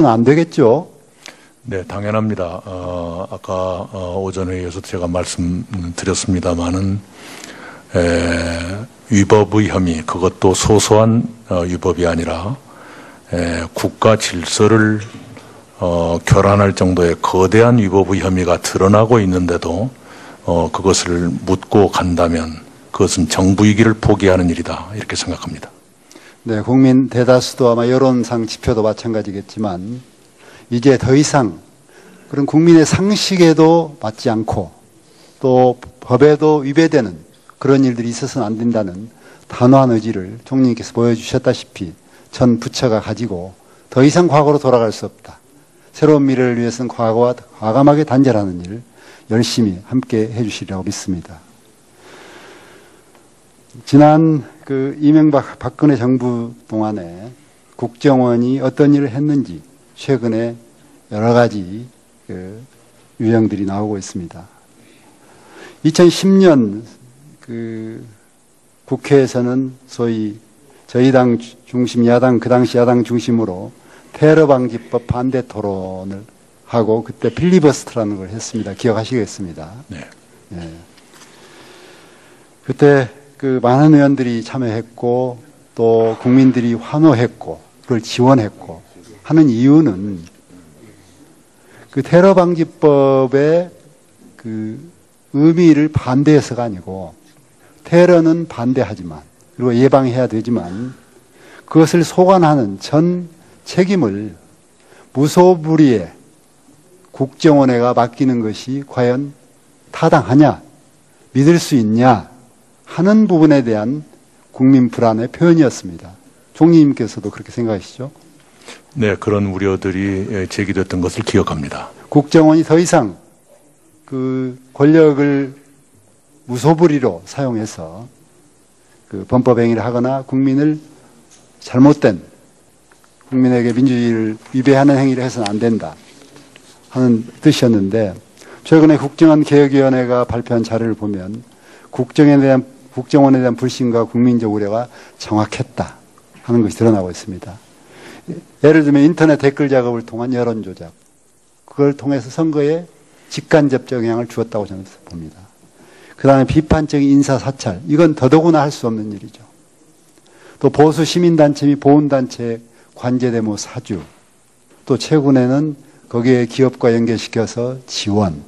안 되겠죠? 네, 당연합니다. 아까 오전 회의에서도 제가 말씀드렸습니다마는 위법의 혐의, 그것도 소소한 위법이 아니라 국가 질서를 교란할 정도의 거대한 위법의 혐의가 드러나고 있는데도 그것을 묻고 간다면 그것은 정부이기를 포기하는 일이다, 이렇게 생각합니다. 네, 국민 대다수도 아마 여론상 지표도 마찬가지겠지만 이제 더 이상 그런 국민의 상식에도 맞지 않고 또 법에도 위배되는 그런 일들이 있어서는 안 된다는 단호한 의지를 총리님께서 보여주셨다시피 전 부처가 가지고 더 이상 과거로 돌아갈 수 없다. 새로운 미래를 위해서는 과거와 과감하게 단절하는 일 열심히 함께 해주시리라고 믿습니다. 지난 이명박 박근혜 정부 동안에 국정원이 어떤 일을 했는지 최근에 여러 가지 유형들이 나오고 있습니다. 2010년 국회에서는 소위 저희 당 중심 야당, 그 당시 야당 중심으로 테러 방지법 반대 토론을 하고 그때 필리버스터라는 걸 했습니다. 기억하시겠습니다. 네. 네. 그때 많은 의원들이 참여했고 또 국민들이 환호했고 그걸 지원했고 하는 이유는 테러 방지법의 의미를 반대해서가 아니고 테러는 반대하지만 그리고 예방해야 되지만 그것을 소관하는 전 책임을 무소불위의 국정원에가 맡기는 것이 과연 타당하냐, 믿을 수 있냐 하는 부분에 대한 국민 불안의 표현이었습니다. 총리님께서도 그렇게 생각하시죠? 네, 그런 우려들이 제기됐던 것을 기억합니다. 국정원이 더 이상 권력을 무소불위로 사용해서 범법 행위를 하거나 국민을 잘못된 국민에게 민주주의를 위배하는 행위를 해서는 안 된다 하는 뜻이었는데 최근에 국정원 개혁위원회가 발표한 자료를 보면 국정원에 대한 불신과 국민적 우려가 정확했다 하는 것이 드러나고 있습니다. 예를 들면 인터넷 댓글 작업을 통한 여론 조작, 그걸 통해서 선거에 직간접 영향을 주었다고 저는 봅니다. 그 다음에 비판적인 인사사찰, 이건 더더구나 할 수 없는 일이죠. 또 보수 시민단체 및 보훈단체 관제대모 사주, 또 최근에는 거기에 기업과 연계시켜서 지원,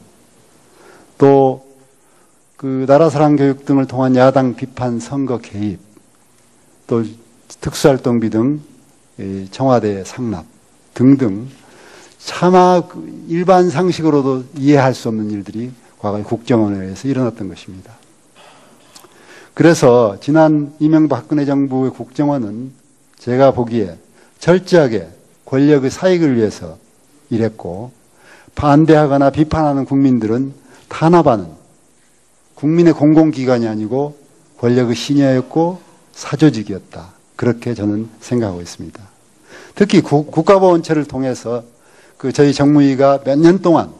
또 나라사랑 교육 등을 통한 야당 비판 선거 개입, 또 특수활동비 등 청와대 상납 등등 차마 일반 상식으로도 이해할 수 없는 일들이 과거에 국정원에 의해서 일어났던 것입니다. 그래서 지난 이명박 박근혜 정부의 국정원은 제가 보기에 철저하게 권력의 사익을 위해서 일했고 반대하거나 비판하는 국민들은 탄압하는 국민의 공공기관이 아니고 권력의 신여였고 사조직이었다. 그렇게 저는 생각하고 있습니다. 특히 국가보훈처를 통해서 저희 정무위가 몇 년 동안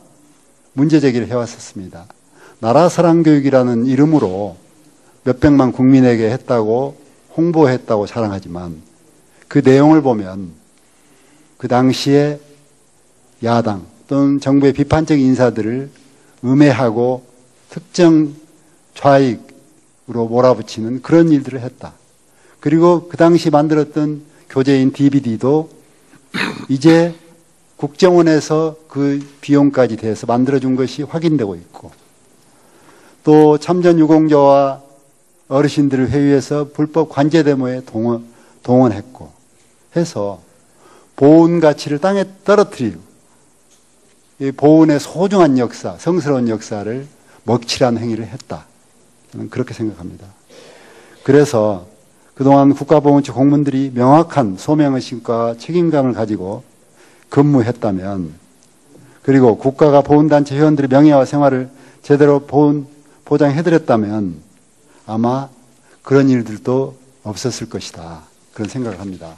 문제 제기를 해왔었습니다. 나라사랑교육이라는 이름으로 몇백만 국민에게 했다고 홍보했다고 자랑하지만 그 내용을 보면 그 당시에 야당 또는 정부의 비판적 인사들을 음해하고 특정 좌익으로 몰아붙이는 그런 일들을 했다. 그리고 그 당시 만들었던 교재인 DVD도 이제 국정원에서 그 비용까지 대해서 만들어준 것이 확인되고 있고 또 참전 유공자와 어르신들을 회유해서 불법 관제데모에 동원했고 해서 보훈 가치를 땅에 떨어뜨리고 이 보훈의 소중한 역사, 성스러운 역사를 먹칠한 행위를 했다. 저는 그렇게 생각합니다. 그래서 그동안 국가보훈처 공무원들이 명확한 소명의식과 책임감을 가지고 근무했다면 그리고 국가가 보훈단체 회원들의 명예와 생활을 제대로 보장해드렸다면 아마 그런 일들도 없었을 것이다. 그런 생각을 합니다.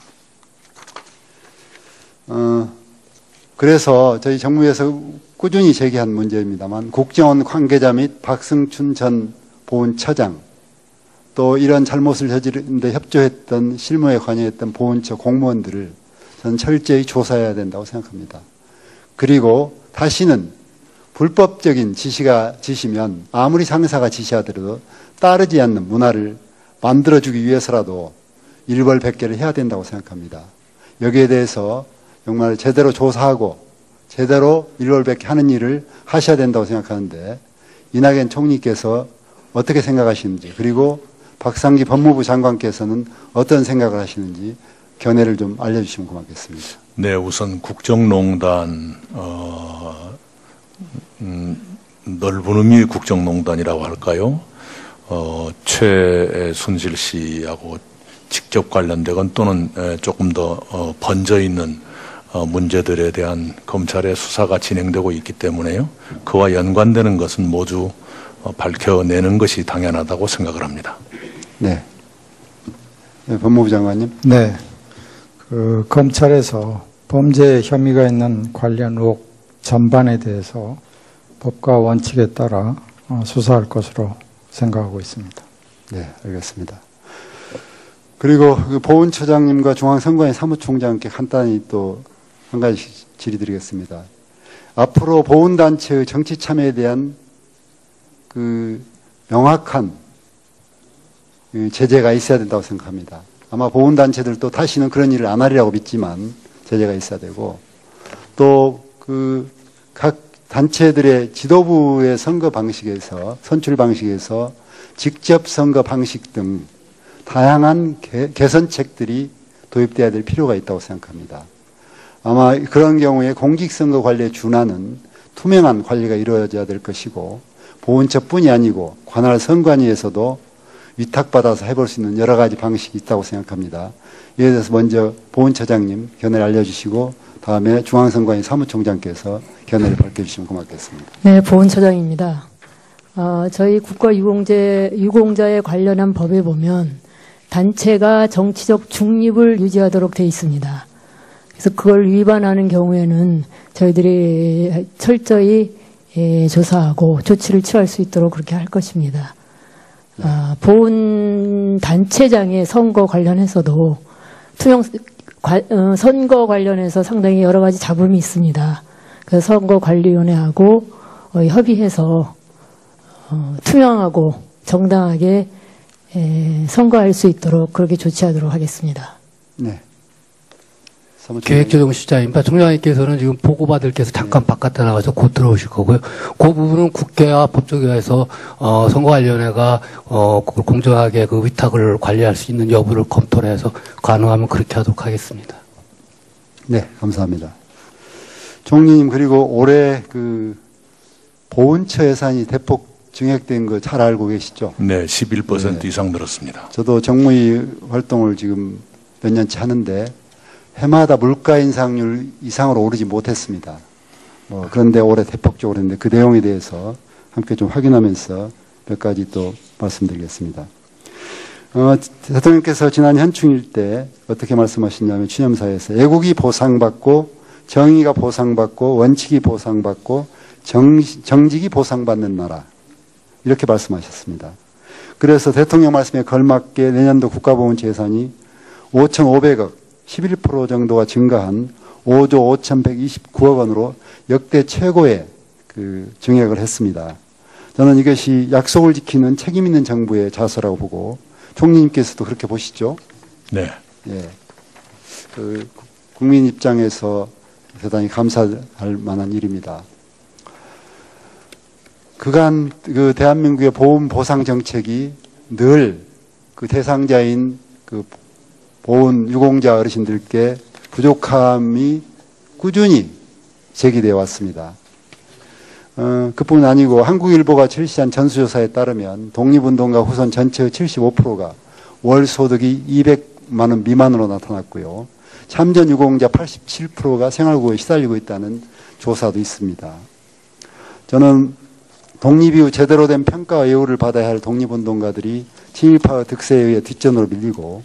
그래서 저희 정부에서 꾸준히 제기한 문제입니다만 국정원 관계자 및 박승춘 전 보훈처장 또 이런 잘못을 저지르는데 협조했던 실무에 관여했던 보훈처 공무원들을 저는 철저히 조사해야 된다고 생각합니다. 그리고 다시는 불법적인 지시면 아무리 상사가 지시하더라도 따르지 않는 문화를 만들어주기 위해서라도 일벌백계를 해야 된다고 생각합니다. 여기에 대해서 정말 제대로 조사하고 제대로 일벌백계하는 일을 하셔야 된다고 생각하는데 이낙연 총리께서 어떻게 생각하시는지 그리고 박상기 법무부 장관께서는 어떤 생각을 하시는지 견해를 좀 알려주시면 고맙겠습니다. 네, 우선 국정농단 넓은 의미의 국정농단이라고 할까요? 최순실 씨하고 직접 관련되건 또는 조금 더 번져 있는 문제들에 대한 검찰의 수사가 진행되고 있기 때문에요. 그와 연관되는 것은 모두 밝혀내는 것이 당연하다고 생각을 합니다. 네. 네, 법무부 장관님. 네. 검찰에서 범죄 혐의가 있는 관련 의혹 전반에 대해서 법과 원칙에 따라 수사할 것으로 생각하고 있습니다. 네, 알겠습니다. 그리고 그 보훈처장님과 중앙선관위 사무총장께 간단히 또 한 가지 질의드리겠습니다. 앞으로 보훈단체의 정치 참여에 대한 그 명확한 제재가 있어야 된다고 생각합니다. 아마 보훈단체들도 다시는 그런 일을 안 하리라고 믿지만 제재가 있어야 되고 또 그 각 단체들의 지도부의 선거 방식에서 선출 방식에서 직접 선거 방식 등 다양한 개선책들이 도입돼야 될 필요가 있다고 생각합니다. 아마 그런 경우에 공직선거 관리에 준하는 투명한 관리가 이루어져야 될 것이고 보훈처뿐이 아니고 관할 선관위에서도 위탁받아서 해볼 수 있는 여러 가지 방식이 있다고 생각합니다. 이에 대해서 먼저 보훈처장님 견해를 알려주시고 다음에 중앙선관위 사무총장께서 견해를 밝혀주시면 고맙겠습니다. 네, 보훈처장입니다. 저희 국가유공자에 관련한 법에 보면 단체가 정치적 중립을 유지하도록 되어 있습니다. 그래서 그걸 위반하는 경우에는 저희들이 철저히 조사하고 조치를 취할 수 있도록 그렇게 할 것입니다. 보훈 단체장의 선거 관련해서도 선거 관련해서 상당히 여러 가지 잡음이 있습니다. 그래서 선거관리위원회하고 협의해서 투명하고 정당하게 선거할 수 있도록 그렇게 조치하도록 하겠습니다. 네. 계획조정실장입니다. 총장님께서는 지금 보고받을 께서 잠깐 바깥에 나가서 곧 들어오실 거고요. 그 부분은 국회와 법조계에서 선거관리위원회가 공정하게 그 위탁을 관리할 수 있는 여부를 검토를 해서 가능하면 그렇게 하도록 하겠습니다. 네, 감사합니다. 총리님 그리고 올해 그 보훈처 예산이 대폭 증액된 거 잘 알고 계시죠? 네, 11% 네. 이상 늘었습니다. 저도 정무위 활동을 지금 몇 년째 하는데 해마다 물가 인상률 이상으로 오르지 못했습니다. 그런데 올해 대폭적으로 했는데 그 내용에 대해서 함께 좀 확인하면서 몇 가지 또 말씀드리겠습니다. 대통령께서 지난 현충일 때 어떻게 말씀하셨냐면 취념사에서 애국이 보상받고 정의가 보상받고 원칙이 보상받고 정직이 보상받는 나라 이렇게 말씀하셨습니다. 그래서 대통령 말씀에 걸맞게 내년도 국가보훈처 예산이 5,500억 11% 정도가 증가한 5조 5,129억 원으로 역대 최고의 그 증액을 했습니다. 저는 이것이 약속을 지키는 책임 있는 정부의 자세라고 보고 총리님께서도 그렇게 보시죠? 네. 예. 그 국민 입장에서 대단히 감사할 만한 일입니다. 그간 그 대한민국의 보험 보상 정책이 늘 그 대상자인 그 보훈 유공자 어르신들께 부족함이 꾸준히 제기되어 왔습니다. 그뿐 아니고 한국일보가 실시한 전수조사에 따르면 독립운동가 후손 전체의 75%가 월 소득이 200만 원 미만으로 나타났고요. 참전 유공자 87%가 생활고에 시달리고 있다는 조사도 있습니다. 저는 독립 이후 제대로 된 평가와 예우를 받아야 할 독립운동가들이 친일파와 득세에 의해 뒷전으로 밀리고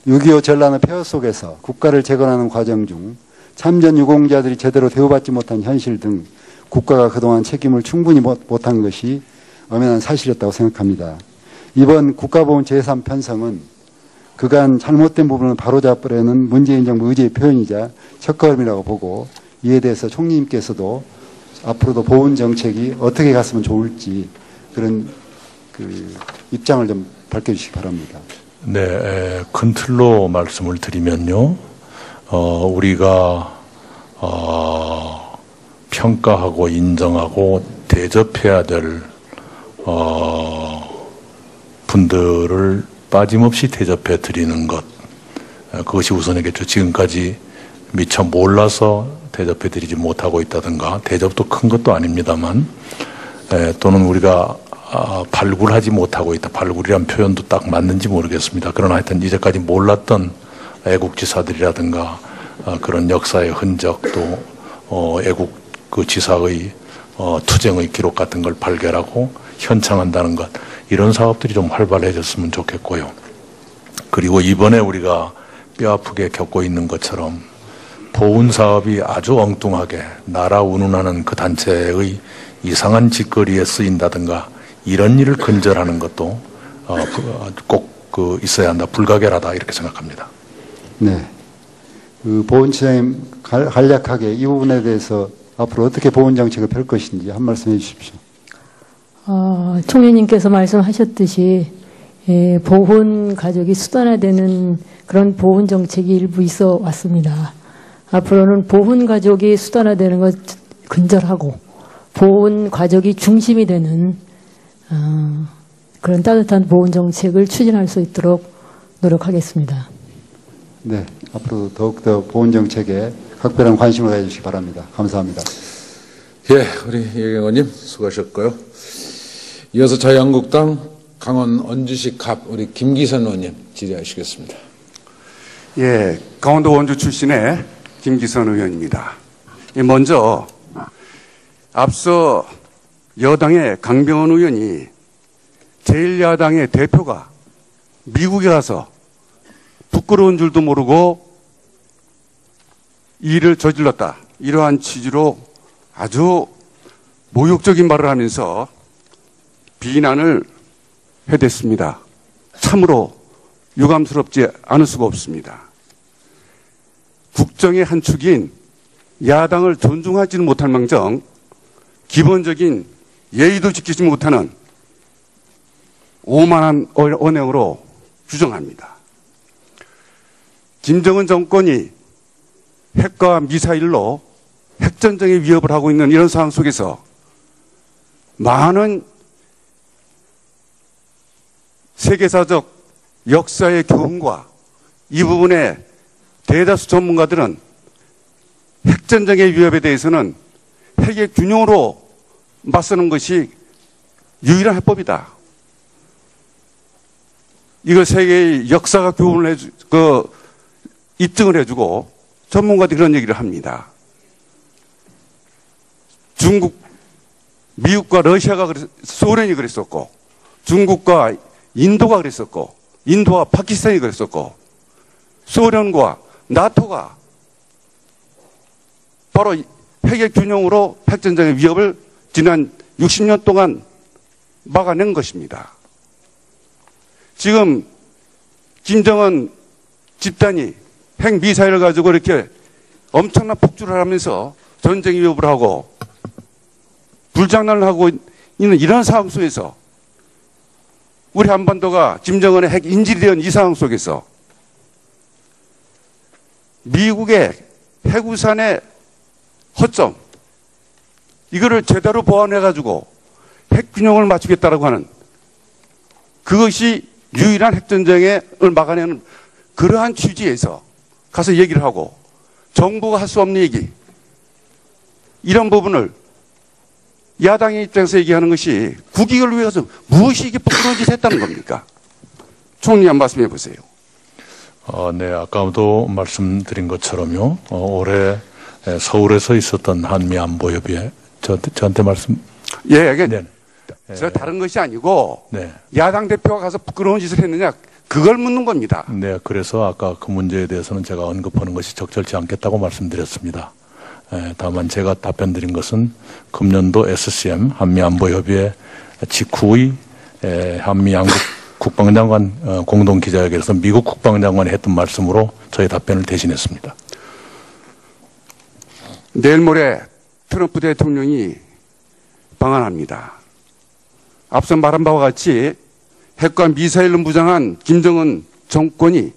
6.25 전란의 폐허 속에서 국가를 재건하는 과정 중 참전 유공자들이 제대로 대우받지 못한 현실 등 국가가 그동안 책임을 충분히 못한 것이 엄연한 사실이었다고 생각합니다. 이번 국가보훈처 예산 편성은 그간 잘못된 부분을 바로잡으려는 문재인 정부 의지의 표현이자 첫걸음이라고 보고, 이에 대해서 총리님께서도 앞으로도 보훈 정책이 어떻게 갔으면 좋을지 그런 입장을 좀 밝혀주시기 바랍니다. 네, 큰 틀로 말씀을 드리면요, 우리가 평가하고 인정하고 대접해야 될 분들을 빠짐없이 대접해 드리는 것, 그것이 우선이겠죠. 지금까지 미처 몰라서 대접해 드리지 못하고 있다든가, 대접도 큰 것도 아닙니다만, 또는 우리가 발굴하지 못하고 있다. 발굴이란 표현도 딱 맞는지 모르겠습니다. 그러나 하여튼 이제까지 몰랐던 애국지사들이라든가 그런 역사의 흔적, 또 애국 그 지사의 투쟁의 기록 같은 걸 발견하고 현창한다는 것, 이런 사업들이 좀 활발해졌으면 좋겠고요. 그리고 이번에 우리가 뼈아프게 겪고 있는 것처럼 보훈 사업이 아주 엉뚱하게 나라 운운하는 그 단체의 이상한 짓거리에 쓰인다든가, 이런 일을 근절하는 것도 꼭 있어야 한다, 불가결하다, 이렇게 생각합니다. 네. 보훈처장님 간략하게 이 부분에 대해서 앞으로 어떻게 보훈 정책을 펼 것인지 한 말씀 해주십시오. 총리님께서 말씀하셨듯이 보훈 가족이 수단화되는 그런 보훈 정책이 일부 있어 왔습니다. 앞으로는 보훈 가족이 수단화되는 것 근절하고 보훈 가족이 중심이 되는 그런 따뜻한 보훈 정책을 추진할 수 있도록 노력하겠습니다. 네, 앞으로 더욱더 보훈 정책에 각별한 관심을 가져주시기 바랍니다. 감사합니다. 예, 우리 이경원님 수고하셨고요. 이어서 자유한국당 강원 원주시 갑 우리 김기선 의원님 질의하시겠습니다. 예, 강원도 원주 출신의 김기선 의원입니다. 먼저 앞서 여당의 강병원 의원이 제1야당의 대표가 미국에 가서 부끄러운 줄도 모르고 일을 저질렀다, 이러한 취지로 아주 모욕적인 말을 하면서 비난을 해댔습니다. 참으로 유감스럽지 않을 수가 없습니다. 국정의 한 축인 야당을 존중하지는 못할 망정 기본적인 예의도 지키지 못하는 오만한 언행으로 규정합니다. 김정은 정권이 핵과 미사일로 핵전쟁의 위협을 하고 있는 이런 상황 속에서 많은 세계사적 역사의 교훈과 이 부분에 대다수 전문가들은 핵전쟁의 위협에 대해서는 핵의 균형으로 맞서는 것이 유일한 해법이다. 이걸 세계의 역사가 교훈을 입증을 해주고 전문가들이 그런 얘기를 합니다. 중국, 미국과 러시아가 소련이 그랬었고, 중국과 인도가 그랬었고, 인도와 파키스탄이 그랬었고, 소련과 나토가 바로 핵의 균형으로 핵전쟁의 위협을 지난 60년 동안 막아낸 것입니다. 지금 김정은 집단이 핵미사일을 가지고 이렇게 엄청난 폭주를 하면서 전쟁 위협을 하고 불장난을 하고 있는 이런 상황 속에서 우리 한반도가 김정은의 핵 인질이 된 이 상황 속에서 미국의 핵우산의 허점, 이거를 제대로 보완해가지고 핵균형을 맞추겠다라고 하는, 그것이 유일한 핵전쟁을 막아내는 그러한 취지에서 가서 얘기를 하고 정부가 할 수 없는 얘기, 이런 부분을 야당의 입장에서 얘기하는 것이 국익을 위해서 무엇이 이게 부끄러운 짓을 했다는 겁니까? 총리 한 말씀해 보세요. 네, 아까도 말씀드린 것처럼요, 올해 서울에서 있었던 한미안보협의회, 저한테 말씀. 예, 이게 네. 저 다른 것이 아니고 네. 야당 대표가 가서 부끄러운 짓을 했느냐, 그걸 묻는 겁니다. 네, 그래서 아까 그 문제에 대해서는 제가 언급하는 것이 적절치 않겠다고 말씀드렸습니다. 다만 제가 답변드린 것은 금년도 SCM 한미안보협의회 직후의 한미 양국 국방장관 공동 기자회견에서 미국 국방장관이 했던 말씀으로 저희 답변을 대신했습니다. 내일 모레 트럼프 대통령이 방한합니다. 앞서 말한 바와 같이 핵과 미사일로 무장한 김정은 정권이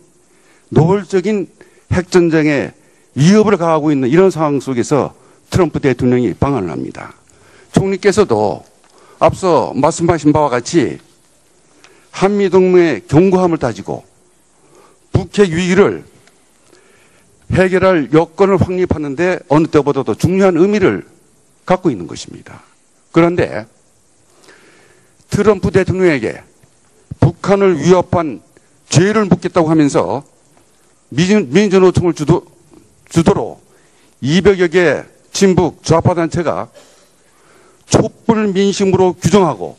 노골적인 핵전쟁에 위협을 가하고 있는 이런 상황 속에서 트럼프 대통령이 방한을 합니다. 총리께서도 앞서 말씀하신 바와 같이 한미동맹의 견고함을 따지고 북핵 위기를 해결할 여건을 확립하는 데 어느 때보다도 중요한 의미를 갖고 있는 것입니다. 그런데 트럼프 대통령에게 북한을 위협한 죄를 묻겠다고 하면서 민주노총을 주도로 200여 개 친북 좌파 단체가 촛불 민심으로 규정하고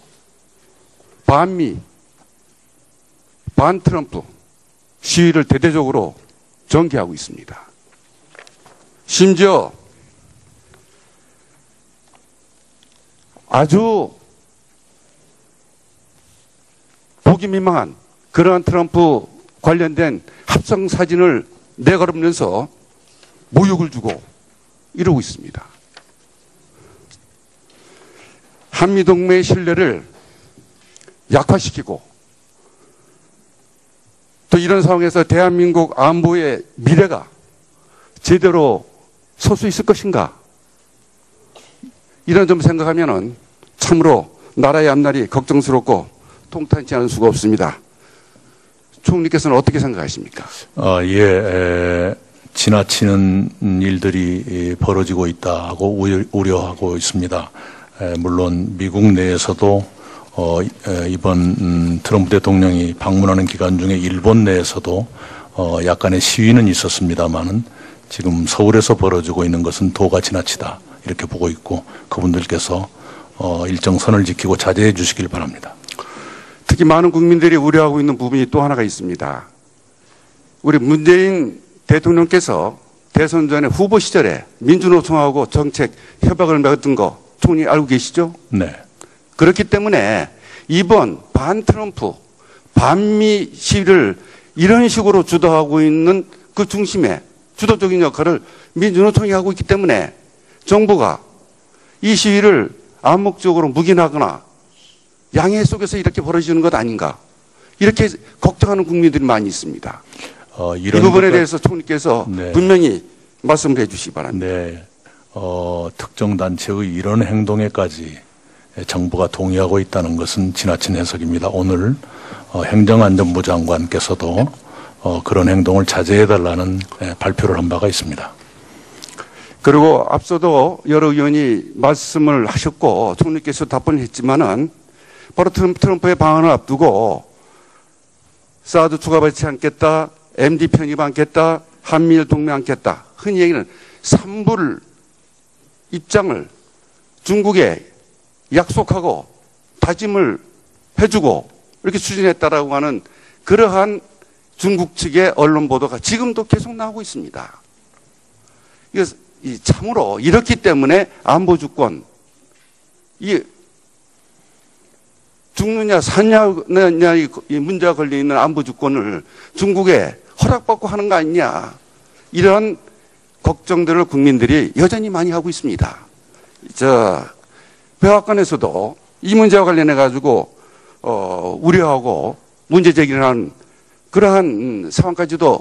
반미, 반트럼프 시위를 대대적으로 전개하고 있습니다. 심지어 아주 보기 민망한 그러한 트럼프 관련된 합성 사진을 내걸으면서 모욕을 주고 이러고 있습니다. 한미동맹의 신뢰를 약화시키고 또 이런 상황에서 대한민국 안보의 미래가 제대로 설 수 있을 것인가? 이런 점 생각하면은 참으로 나라의 앞날이 걱정스럽고 통탄치 않을 수가 없습니다. 총리께서는 어떻게 생각하십니까? 지나치는 일들이 벌어지고 있다고 우려하고 있습니다. 물론 미국 내에서도 이번 트럼프 대통령이 방문하는 기간 중에 일본 내에서도 약간의 시위는 있었습니다만은 지금 서울에서 벌어지고 있는 것은 도가 지나치다 이렇게 보고 있고 그분들께서 일정 선을 지키고 자제해 주시길 바랍니다. 특히 많은 국민들이 우려하고 있는 부분이 또 하나가 있습니다. 우리 문재인 대통령께서 대선 전에 후보 시절에 민주노총하고 정책 협약을 맺은 거 총리 알고 계시죠? 네. 그렇기 때문에 이번 반트럼프, 반미 시위를 이런 식으로 주도하고 있는 그 중심에 주도적인 역할을 민주노총이 하고 있기 때문에 정부가 이 시위를 암묵적으로 묵인하거나 양해 속에서 이렇게 벌어지는 것 아닌가 이렇게 걱정하는 국민들이 많이 있습니다. 이 부분에 대해서 총리께서 네. 분명히 말씀을 해 주시기 바랍니다. 네. 특정 단체의 이런 행동에까지 정부가 동의하고 있다는 것은 지나친 해석입니다. 오늘 행정안전부 장관께서도 그런 행동을 자제해달라는 발표를 한 바가 있습니다. 그리고 앞서도 여러 의원이 말씀을 하셨고 총리께서 답변을 했지만은 바로 트럼프의 방한을 앞두고 사드 추가 배치 않겠다, MD 편입 않겠다, 한미일 동맹 않겠다. 흔히 얘기는 삼불 입장을 중국에 약속하고 다짐을 해주고 이렇게 추진했다라고 하는 그러한 중국 측의 언론 보도가 지금도 계속 나오고 있습니다. 이거 참으로 이렇기 때문에 안보 주권, 이 죽느냐 사느냐 이 문제가 걸려 있는 안보 주권을 중국에 허락받고 하는 거 아니냐 이런 걱정들을 국민들이 여전히 많이 하고 있습니다. 백악관에서도 이 문제와 관련해 가지고 우려하고 문제 제기를 한 그러한 상황까지도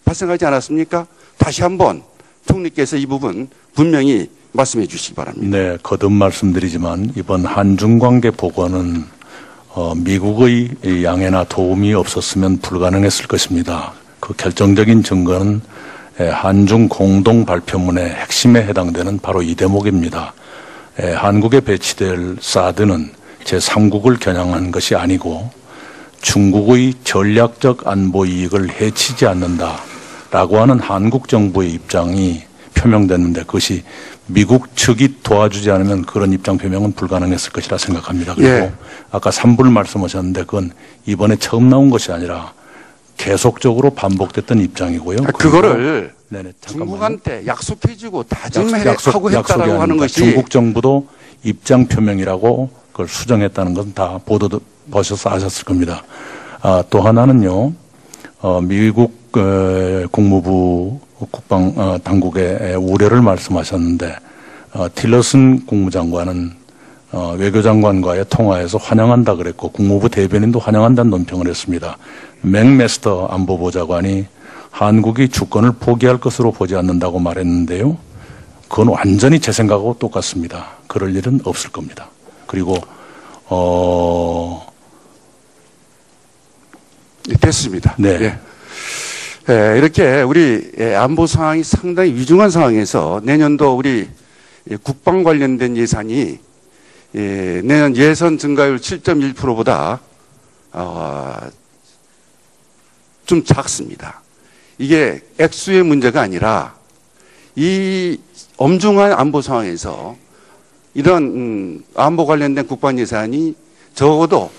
발생하지 않았습니까? 다시 한번 총리께서 이 부분 분명히 말씀해 주시기 바랍니다. 네, 거듭 말씀드리지만 이번 한중 관계 복원은 미국의 양해나 도움이 없었으면 불가능했을 것입니다. 그 결정적인 증거는 한중 공동 발표문의 핵심에 해당되는 바로 이 대목입니다. 한국에 배치될 사드는 제3국을 겨냥한 것이 아니고 중국의 전략적 안보 이익을 해치지 않는다라고 하는 한국 정부의 입장이 표명됐는데 그것이 미국 측이 도와주지 않으면 그런 입장 표명은 불가능했을 것이라 생각합니다. 그리고 예. 아까 3불 말씀하셨는데 그건 이번에 처음 나온 것이 아니라 계속적으로 반복됐던 입장이고요. 그거를 네네, 중국한테 약속해주고 다짐하고 했다라고 하는 것이 중국 정부도 입장 표명이라고 그걸 수정했다는 것은 다 보셔서 아셨을 겁니다. 또 하나는요, 미국 국무부 국방 당국의 우려를 말씀하셨는데, 틸러슨 국무장관은 외교장관과의 통화에서 환영한다 그랬고 국무부 대변인도 환영한다는 논평을 했습니다. 맥메스터 안보보좌관이 한국이 주권을 포기할 것으로 보지 않는다고 말했는데요. 그건 완전히 제 생각하고 똑같습니다. 그럴 일은 없을 겁니다. 그리고 됐습니다. 네. 예. 이렇게 우리 안보 상황이 상당히 위중한 상황에서 내년도 우리 국방 관련된 예산이 내년 예산 증가율 7.1%보다 좀 작습니다. 이게 액수의 문제가 아니라 이 엄중한 안보 상황에서 이런 안보 관련된 국방 예산이 적어도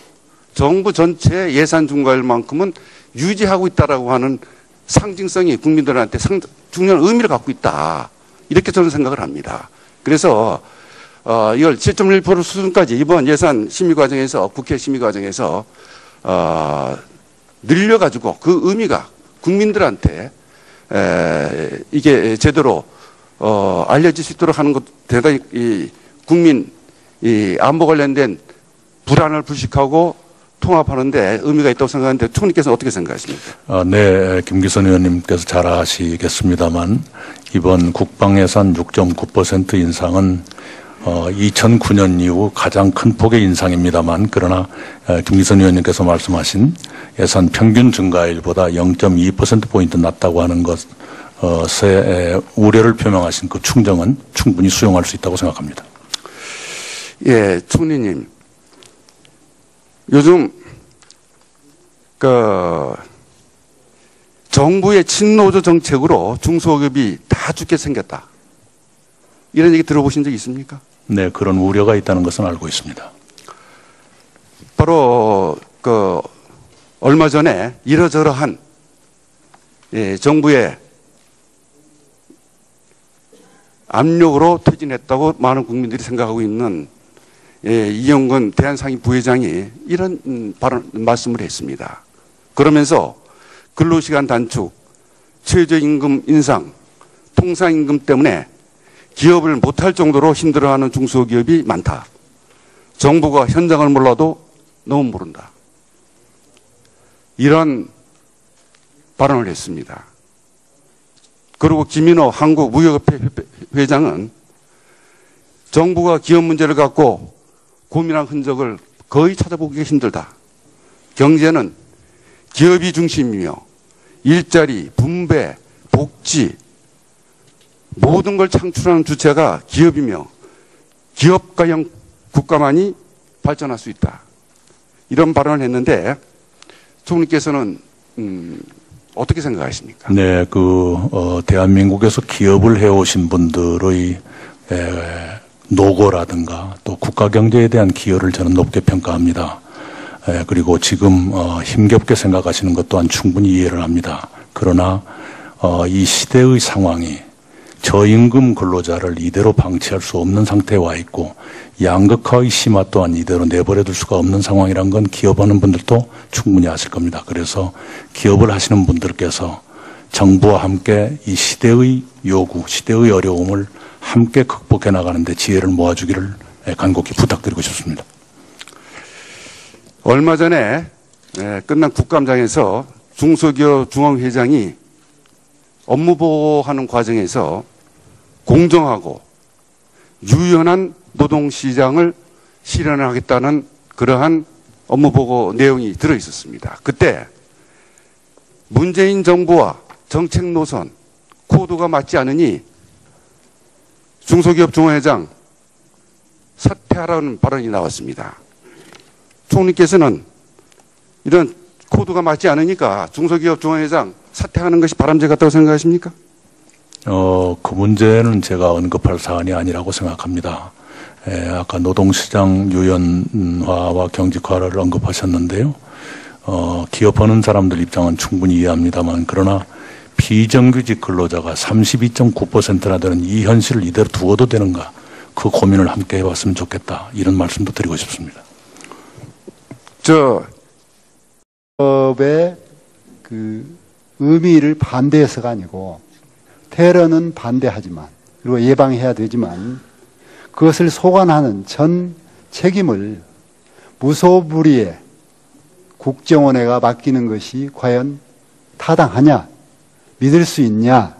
정부 전체 예산 증가율만큼은 유지하고 있다라고 하는 상징성이 국민들한테 중요한 의미를 갖고 있다. 이렇게 저는 생각을 합니다. 그래서 이걸 7.1% 수준까지 이번 예산 심의 과정에서 국회 심의 과정에서 늘려가지고 그 의미가 국민들한테 이게 제대로 알려질 수 있도록 하는 것 대단히 이 국민 이 안보 관련된 불안을 불식하고 통합하는데 의미가 있다고 생각하는데 총리께서는 어떻게 생각하십니까? 네, 김기선 의원님께서 잘 아시겠습니다만 이번 국방 예산 6.9% 인상은 2009년 이후 가장 큰 폭의 인상입니다만 그러나 김기선 의원님께서 말씀하신 예산 평균 증가율보다 0.2%포인트 낮다고 하는 것에 우려를 표명하신 그 충정은 충분히 수용할 수 있다고 생각합니다. 예, 총리님. 요즘 정부의 친노조 정책으로 중소기업이 다 죽게 생겼다. 이런 얘기 들어보신 적 있습니까? 네, 그런 우려가 있다는 것은 알고 있습니다. 바로 얼마 전에 이러저러한 정부의 압력으로 퇴진했다고 많은 국민들이 생각하고 있는 이영건 대한상인 부회장이 이런 말씀을 했습니다. 그러면서 근로시간 단축, 최저임금 인상, 통상임금 때문에 기업을 못할 정도로 힘들어하는 중소기업이 많다. 정부가 현장을 몰라도 너무 모른다. 이런 발언을 했습니다. 그리고 김인호 한국무역협회 회장은 정부가 기업 문제를 갖고 고민한 흔적을 거의 찾아보기가 힘들다. 경제는 기업이 중심이며 일자리, 분배, 복지 모든 걸 창출하는 주체가 기업이며 기업가형 국가만이 발전할 수 있다. 이런 발언을 했는데 총리께서는 어떻게 생각하십니까? 네, 대한민국에서 기업을 해오신 분들의 노고라든가 또 국가 경제에 대한 기여를 저는 높게 평가합니다. 그리고 지금 힘겹게 생각하시는 것 또한 충분히 이해를 합니다. 그러나 이 시대의 상황이 저임금 근로자를 이대로 방치할 수 없는 상태에 와 있고 양극화의 심화 또한 이대로 내버려 둘 수가 없는 상황이란 건 기업하는 분들도 충분히 아실 겁니다. 그래서 기업을 하시는 분들께서 정부와 함께 이 시대의 요구, 시대의 어려움을 함께 극복해 나가는데 지혜를 모아주기를 간곡히 부탁드리고 싶습니다. 얼마 전에 끝난 국감장에서 중소기업 중앙회장이 업무 보고하는 과정에서 공정하고 유연한 노동시장을 실현하겠다는 그러한 업무 보고 내용이 들어 있었습니다. 그때 문재인 정부와 정책 노선, 코드가 맞지 않으니 중소기업 중앙회장 사퇴하라는 발언이 나왔습니다. 총리께서는 이런 코드가 맞지 않으니까 중소기업 중앙회장 사퇴하는 것이 바람직 같다고 생각하십니까? 그 문제는 제가 언급할 사안이 아니라고 생각합니다. 아까 노동시장 유연화와 경직화를 언급하셨는데요. 기업하는 사람들 입장은 충분히 이해합니다만 그러나 비정규직 근로자가 32.9%나 되는 이 현실을 이대로 두어도 되는가 그 고민을 함께 해봤으면 좋겠다 이런 말씀도 드리고 싶습니다. 법의 그 의미를 반대해서가 아니고 테러는 반대하지만 그리고 예방해야 되지만 그것을 소관하는 전 책임을 무소불위의 국정원회가 맡기는 것이 과연 타당하냐, 믿을 수 있냐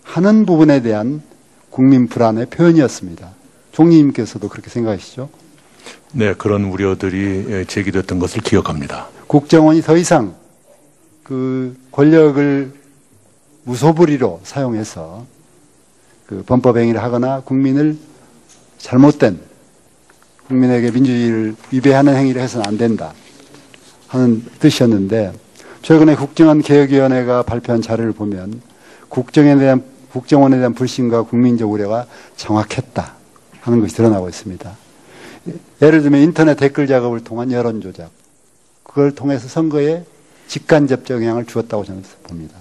하는 부분에 대한 국민 불안의 표현이었습니다. 총리님께서도 그렇게 생각하시죠? 네, 그런 우려들이 제기됐던 것을 기억합니다. 국정원이 더 이상 그 권력을 무소불위로 사용해서 그 범법행위를 하거나 국민을 잘못된 국민에게 민주주의를 위배하는 행위를 해서는 안 된다 하는 뜻이었는데 최근에 국정원 개혁위원회가 발표한 자료를 보면 국정원에 대한 불신과 국민적 우려가 정확했다 하는 것이 드러나고 있습니다. 예를 들면 인터넷 댓글 작업을 통한 여론 조작, 그걸 통해서 선거에 직간접적 영향을 주었다고 저는 봅니다.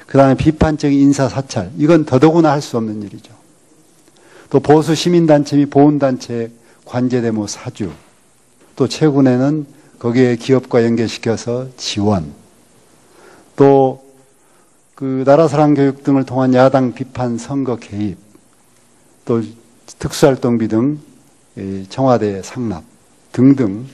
그 다음에 비판적인 인사사찰, 이건 더더구나 할 수 없는 일이죠. 또 보수 시민단체 및 보훈단체 관제대모 사주, 또 최근에는 거기에 기업과 연계시켜서 지원, 또 그 나라사랑 교육 등을 통한 야당 비판 선거 개입, 또 특수활동비 등 청와대 상납 등등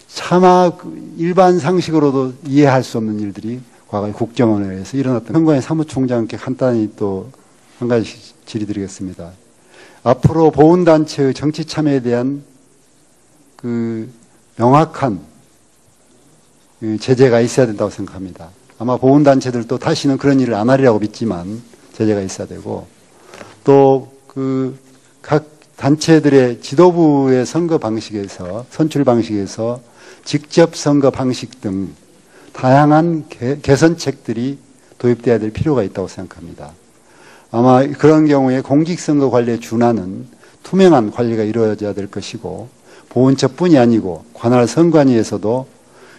차마 일반 상식으로도 이해할 수 없는 일들이 과거에 국정원에서 일어났던 선관위 사무총장께 간단히 또 한 가지 질의드리겠습니다. 앞으로 보훈단체의 정치 참여에 대한 그 명확한 제재가 있어야 된다고 생각합니다. 아마 보훈단체들도 다시는 그런 일을 안 하리라고 믿지만 제재가 있어야 되고 또 그 각 단체들의 지도부의 선거 방식에서 선출 방식에서 직접 선거 방식 등 다양한 개선책들이 도입돼야 될 필요가 있다고 생각합니다. 아마 그런 경우에 공직선거 관리에 준하는 투명한 관리가 이루어져야 될 것이고 보훈처뿐이 아니고 관할 선관위에서도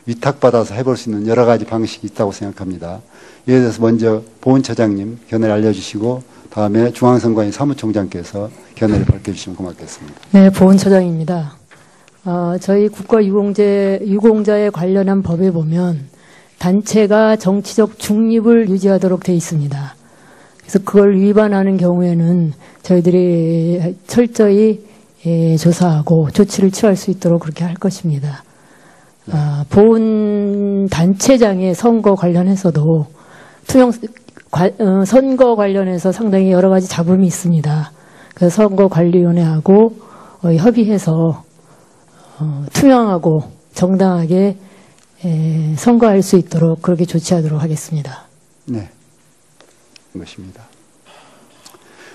위탁받아서 해볼 수 있는 여러 가지 방식이 있다고 생각합니다. 이에 대해서 먼저 보훈처장님 견해를 알려주시고 다음에 중앙선관위 사무총장께서 견해를 밝혀주시면 고맙겠습니다. 네, 보훈처장입니다. 저희 국가유공자에 관련한 법에 보면 단체가 정치적 중립을 유지하도록 되어 있습니다. 그래서 그걸 위반하는 경우에는 저희들이 철저히 조사하고 조치를 취할 수 있도록 그렇게 할 것입니다. 보훈단체장의 선거 관련해서도 선거 관련해서 상당히 여러 가지 잡음이 있습니다. 그래서 선거관리위원회하고 협의해서 투명하고 정당하게 선거할 수 있도록 그렇게 조치하도록 하겠습니다. 네, 것입니다.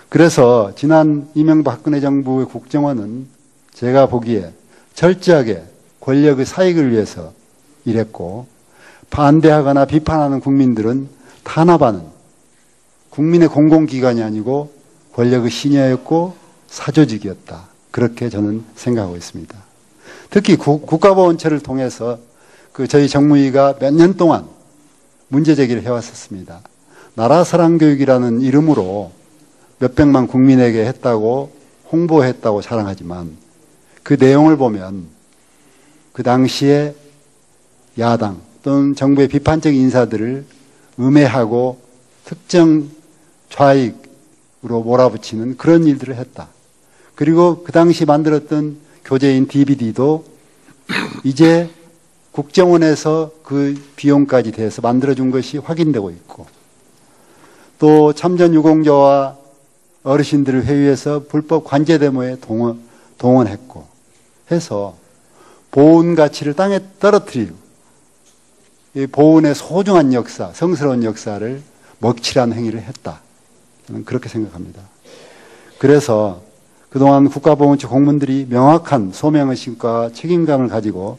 그래서 지난 이명박 박근혜 정부의 국정원은 제가 보기에 철저하게 권력의 사익을 위해서 일했고 반대하거나 비판하는 국민들은 탄압하는 국민의 공공기관이 아니고 권력의 신여였고 사조직이었다. 그렇게 저는 생각하고 있습니다. 특히 국가보훈처를 통해서 저희 정무위가 몇 년 동안 문제 제기를 해왔었습니다. 나라사랑교육이라는 이름으로 몇백만 국민에게 했다고 홍보했다고 자랑하지만 그 내용을 보면 그 당시에 야당 또는 정부의 비판적인 인사들을 음해하고 특정 좌익으로 몰아붙이는 그런 일들을 했다. 그리고 그 당시 만들었던 교재인 DVD도 이제 국정원에서 그 비용까지 대해서 만들어준 것이 확인되고 있고 또 참전 유공자와 어르신들을 회유해서 불법 관제데모에 동원했고 해서 보훈 가치를 땅에 떨어뜨리고 이 보훈의 소중한 역사, 성스러운 역사를 먹칠한 행위를 했다. 저는 그렇게 생각합니다. 그래서 그동안 국가보훈처 공무원들이 명확한 소명의식과 책임감을 가지고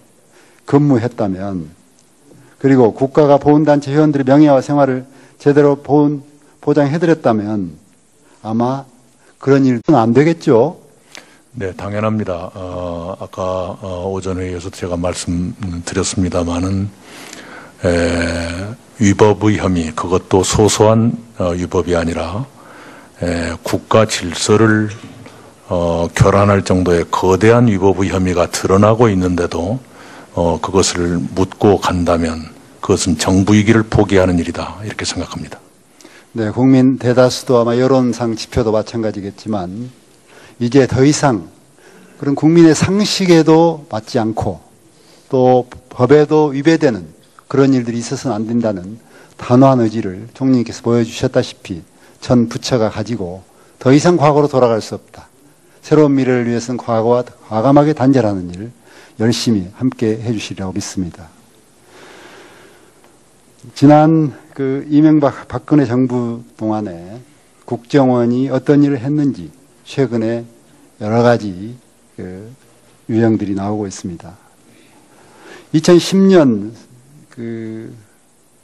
근무했다면 그리고 국가가 보훈단체 회원들의 명예와 생활을 제대로 보장해드렸다면 아마 그런 일은 안 되겠죠. 네, 당연합니다. 아까 오전 회의에서 제가 말씀드렸습니다마는 위법의 혐의, 그것도 소소한 위법이 아니라 국가 질서를 교란할 정도의 거대한 위법의 혐의가 드러나고 있는데도 그것을 묻고 간다면 그것은 정부이기를 포기하는 일이다 이렇게 생각합니다. 네, 국민 대다수도 아마 여론상 지표도 마찬가지겠지만 이제 더 이상 그런 국민의 상식에도 맞지 않고 또 법에도 위배되는 그런 일들이 있어서는 안 된다는 단호한 의지를 총리님께서 보여주셨다시피 전 부처가 가지고 더 이상 과거로 돌아갈 수 없다. 새로운 미래를 위해서는 과거와 과감하게 단절하는 일 열심히 함께 해주시리라고 믿습니다. 지난 이명박 박근혜 정부 동안에 국정원이 어떤 일을 했는지 최근에 여러 가지 유형들이 나오고 있습니다. 2010년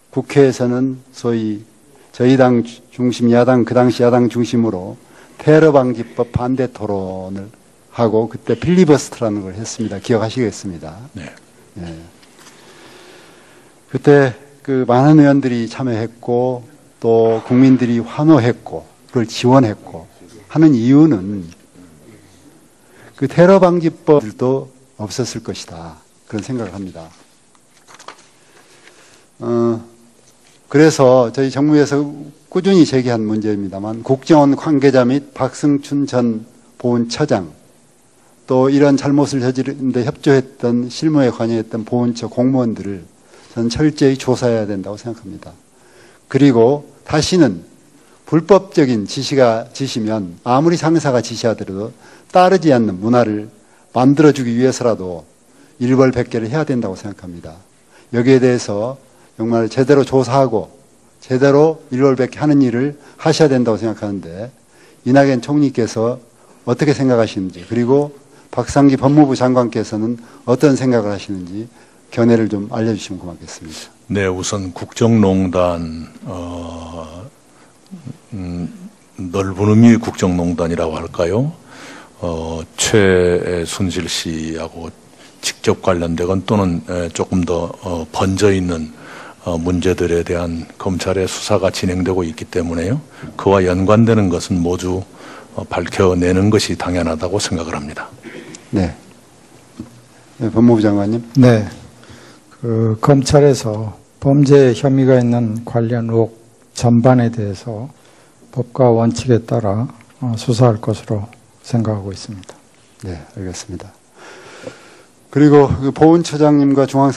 국회에서는 소위 저희 당 중심 야당 그 당시 야당 중심으로 테러 방지법 반대 토론을 하고 그때 필리버스터라는 걸 했습니다. 기억하시겠습니다. 네. 네. 그때 많은 의원들이 참여했고 또 국민들이 환호했고 그걸 지원했고 하는 이유는 그 테러 방지법들도 없었을 것이다. 그런 생각을 합니다. 그래서 저희 정부에서 꾸준히 제기한 문제입니다만 국정원 관계자 및 박승춘 전 보훈처장 또 이런 잘못을 저지르는데 협조했던 실무에 관여했던 보훈처 공무원들을 저는 철저히 조사해야 된다고 생각합니다. 그리고 다시는 불법적인 지시면 아무리 상사가 지시하더라도 따르지 않는 문화를 만들어주기 위해서라도 일벌백계를 해야 된다고 생각합니다. 여기에 대해서 정말 제대로 조사하고 제대로 일벌백계하는 일을 하셔야 된다고 생각하는데 이낙연 총리께서 어떻게 생각하시는지 그리고 박상기 법무부 장관께서는 어떤 생각을 하시는지 견해를 좀 알려주시면 고맙겠습니다. 네, 우선 국정농단 넓은 의미의 국정농단이라고 할까요? 최순실 씨하고 직접 관련되건 또는 조금 더 번져 있는 문제들에 대한 검찰의 수사가 진행되고 있기 때문에요. 그와 연관되는 것은 모두 밝혀내는 것이 당연하다고 생각을 합니다. 네. 네, 법무부 장관님. 네. 검찰에서 범죄 혐의가 있는 관련 의혹 전반에 대해서 법과 원칙에 따라 수사할 것으로 생각하고 있습니다. 네, 알겠습니다. 그리고 보훈처장님과 중앙